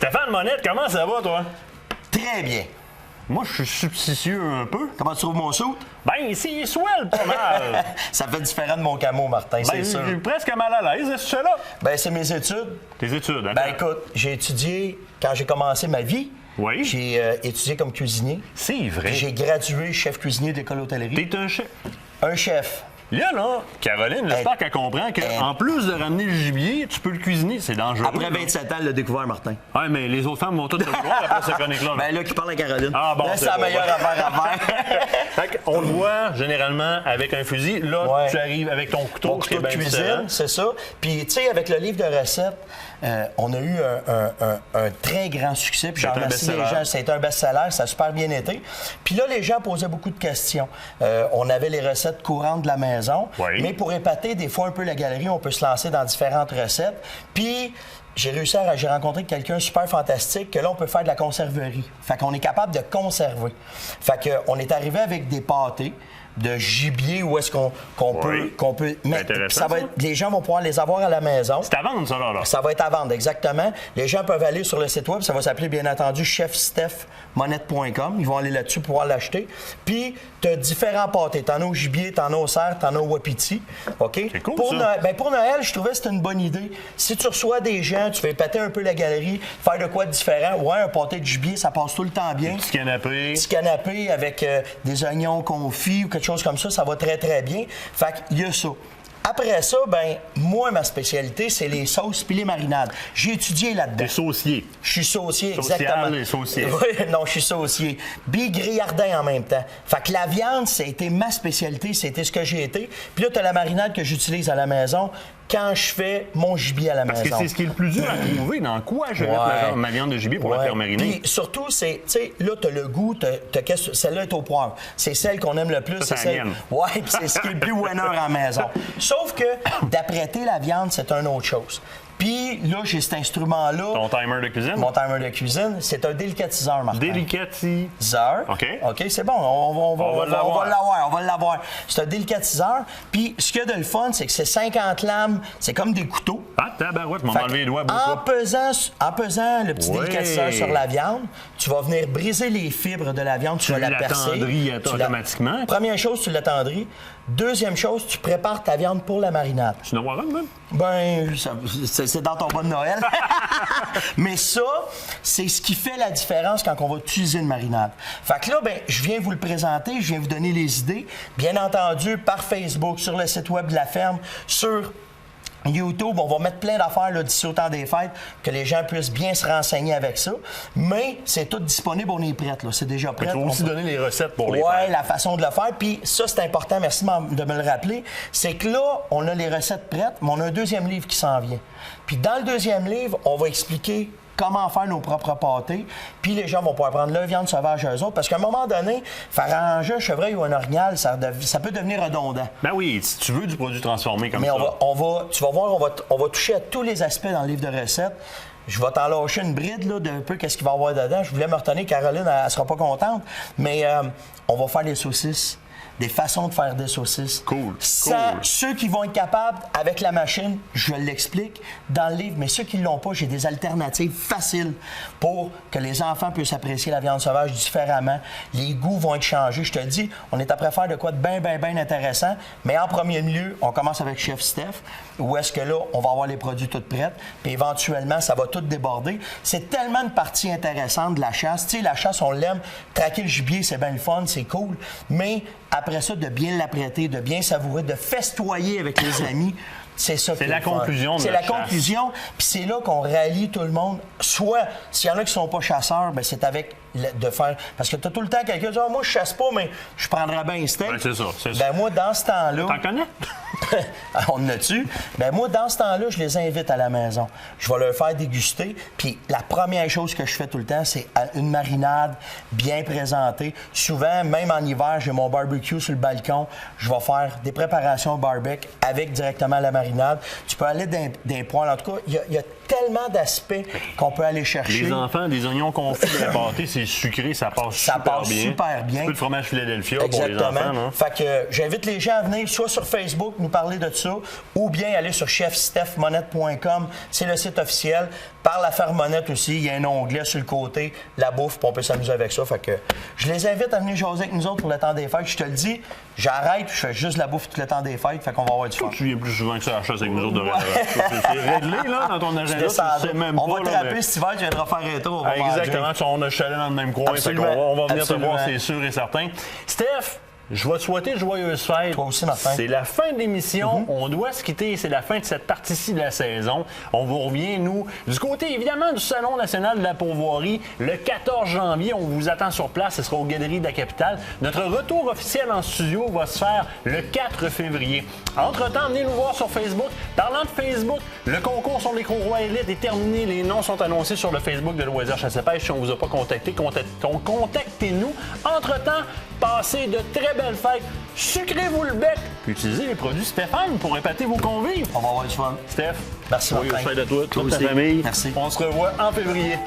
Stéphane Monette, comment ça va, toi? Très bien. Moi, je suis substitieux un peu. Comment tu trouves mon saut? Ben, ici, il swell pas mal. Ça fait différent de mon camo, Martin, c'est sûr. Je suis presque mal à l'aise, ce là. Ben, c'est mes études. Tes études, hein? Ben, écoute, j'ai étudié, quand j'ai commencé ma vie, oui. J'ai étudié comme cuisinier. C'est vrai. J'ai gradué chef cuisinier d'école hôtellerie. T'es un chef. Un chef. Là, Caroline, j'espère qu'elle comprend qu'en plus de ramener le gibier, tu peux le cuisiner. C'est dangereux. Après 27 ans, elle l'a découvert, Martin. Ouais, mais les autres femmes vont toutes le voir après cette chronique-là. Ben là, qui parle à Caroline. Ah bon, c'est la meilleure affaire à faire. Fait on le voit généralement avec un fusil. Là, tu arrives avec ton couteau. Mon couteau de cuisine, c'est ça. Puis, tu sais, avec le livre de recettes, on a eu un très grand succès. Puis j'en remercie les gens. C'était un best-seller, ça a super bien été. Puis là, les gens posaient beaucoup de questions. On avait les recettes courantes de la maison. Oui. Mais pour épater des fois un peu la galerie, on peut se lancer dans différentes recettes. Puis j'ai rencontré quelqu'un super fantastique que là, on peut faire de la conserverie. Fait qu'on est capable de conserver. Fait qu'on est arrivé avec des pâtés de gibier où est-ce qu'on peut mettre. Ça va être, les gens vont pouvoir les avoir à la maison. C'est à vendre, ça, là. Ça va être à vendre, exactement. Les gens peuvent aller sur le site web. Ça va s'appeler, bien entendu, chefstephmonette.com. Ils vont aller là-dessus pour pouvoir l'acheter. Puis, tu as différents pâtés. Tu en as au gibier, tu en as au cerf, tu en as au wapiti. OK? C'est cool, pour Noël, je trouvais que c'était une bonne idée. Si tu reçois des gens, tu fais péter un peu la galerie, faire de quoi de différent. Ouais, un pâté de gibier, ça passe tout le temps bien. Petit canapé. Petit canapé avec des oignons confits ou quelque chose comme ça va très, très bien. Fait qu'il y a ça. Après ça, ben moi, ma spécialité, c'est les sauces puis les marinades. J'ai étudié là-dedans. Des sauciers. Je suis saucier, Social, exactement. les sauciers. Oui, non, je suis saucier. Puis grillardin en même temps. Fait que la viande, c'était ma spécialité, c'était ce que j'ai été. Puis là, tu as la marinade que j'utilise à la maison quand je fais mon gibier à la maison. Parce que c'est ce qui est le plus dur à trouver. Dans quoi je vais mettre ma viande de gibier pour la faire mariner? Puis surtout, c'est, tu sais, là, tu as le goût, celle-là est au poivre. C'est celle qu'on aime le plus. Ça, c'est la mienne. Oui, puis c'est ce qui est le plus winner à la maison. Sauf que d'apprêter la viande, c'est une autre chose. Puis là, j'ai cet instrument-là. Ton timer de cuisine? Mon timer de cuisine, c'est un délicatiseur, Martin. Délicatiseur. OK. OK, c'est bon. On va l'avoir. C'est un délicatiseur. Puis ce qu'il y a de le fun, c'est que c'est 50 lames. C'est comme des couteaux. Ah, tabarouette, m'en enlever les doigts. En pesant le petit délicatiseur sur la viande, tu vas venir briser les fibres de la viande. Tu vas la percer. Tu l'attendris automatiquement. Première chose, tu l'attendris. Deuxième chose, tu prépares ta viande pour la marinade. Tu n'en vois une, même? Ben, c'est dans ton bon de Noël. Mais ça, c'est ce qui fait la différence quand on va utiliser une marinade. Fait que là, ben, je viens vous le présenter, je viens vous donner les idées. Bien entendu, par Facebook, sur le site web de la ferme, sur YouTube, on va mettre plein d'affaires là, d'ici au temps des fêtes, que les gens puissent bien se renseigner avec ça. Mais c'est tout disponible, on est prêt. C'est déjà prêt. Tu vas aussi donner les recettes pour les faire. Oui, la façon de le faire. Puis ça, c'est important, merci de me le rappeler. C'est que là, on a les recettes prêtes, mais on a un deuxième livre qui s'en vient. Puis dans le deuxième livre, on va expliquer comment faire nos propres pâtés. Puis les gens vont pouvoir prendre leur viande sauvage eux autres. Parce qu'à un moment donné, faire arranger un chevreuil ou un orignal, ça peut devenir redondant. Ben oui, si tu veux du produit transformé comme ça. Mais tu vas voir, on va toucher à tous les aspects dans le livre de recettes. Je vais t'en lâcher une bride là, d'un peu qu'est-ce qu'il va y avoir dedans. Je voulais me retenir, Caroline, elle ne sera pas contente. Mais on va faire des saucisses. Des façons de faire des saucisses. Cool. Ceux qui vont être capables, avec la machine, je l'explique dans le livre, mais ceux qui ne l'ont pas, j'ai des alternatives faciles pour que les enfants puissent apprécier la viande sauvage différemment. Les goûts vont être changés. Je te le dis, on est après faire de quoi de bien intéressant, mais en premier lieu, on commence avec Chef Steph, où est-ce que là, on va avoir les produits toutes prêtes, puis éventuellement, ça va tout déborder. C'est tellement une partie intéressante de la chasse. Tu sais, la chasse, on l'aime. Traquer le gibier, c'est bien le fun, c'est cool, mais après ça, de bien l'apprêter, de bien savourer, de festoyer avec les amis. C'est ça. C'est la conclusion de la chasse. C'est la conclusion. Puis c'est là qu'on rallie tout le monde. Soit, s'il y en a qui ne sont pas chasseurs, bien, c'est avec de faire... Parce que tu as tout le temps quelqu'un qui dit « moi, je chasse pas, mais je prendrais bien un steak. » Ben, c'est ça. Ben moi, dans ce temps-là... T'en connais? On en a-tu? Ben moi, dans ce temps-là, je les invite à la maison. Je vais leur faire déguster. Puis la première chose que je fais tout le temps, c'est une marinade bien présentée. Souvent, même en hiver, j'ai mon barbecue sur le balcon. Je vais faire des préparations barbecue avec directement la marinade. Tu peux aller dans des poêles. En tout cas, il y a tellement d'aspects qu'on peut aller chercher. Les enfants, des oignons confits, de la pâté, c'est sucré, ça passe super bien. Un peu de fromage Philadelphia pour les enfants. Non? Fait que j'invite les gens à venir soit sur Facebook nous parler de ça, ou bien aller sur chefstephmonette.com, c'est le site officiel. Par la fermonnette aussi, il y a un onglet sur le côté, la bouffe, puis on peut s'amuser avec ça. Fait que je les invite à venir jaser avec nous autres pour le temps des fêtes. Je te le dis, j'arrête, je fais juste la bouffe tout le temps des fêtes, fait qu'on va avoir du fun. Tu viens plus souvent que ça à la chasse avec nous autres de C'est réglé, là, dans ton agenda, tu sais même pas. On va te rappeler cet hiver, tu viendras faire un tour, on va exactement, on a le chalet dans le même coin, fait qu'on va venir te voir, c'est sûr et certain. Steph, je vais te souhaiter de joyeuses fêtes. Toi aussi, Martin. C'est la fin de l'émission. On doit se quitter. C'est la fin de cette partie-ci de la saison. On vous revient, nous, du côté, évidemment, du Salon national de la pourvoirie. Le 14 janvier, on vous attend sur place. Ce sera aux Galeries de la Capitale. Notre retour officiel en studio va se faire le 4 février. Entre-temps, venez nous voir sur Facebook. Parlant de Facebook, le concours sur les Croix Élite est terminé. Les noms sont annoncés sur le Facebook de Loisirs Chasse-Pêche. Si on ne vous a pas contacté, contactez-nous. Entre-temps, passez de très belles fêtes. Sucrez-vous le bec. Puis utilisez les produits Stéphane pour épater vos convives. On va avoir du fun. Steph, merci, Martin. Joyeuses fêtes à toi, toute ta famille. Merci. On se revoit en février.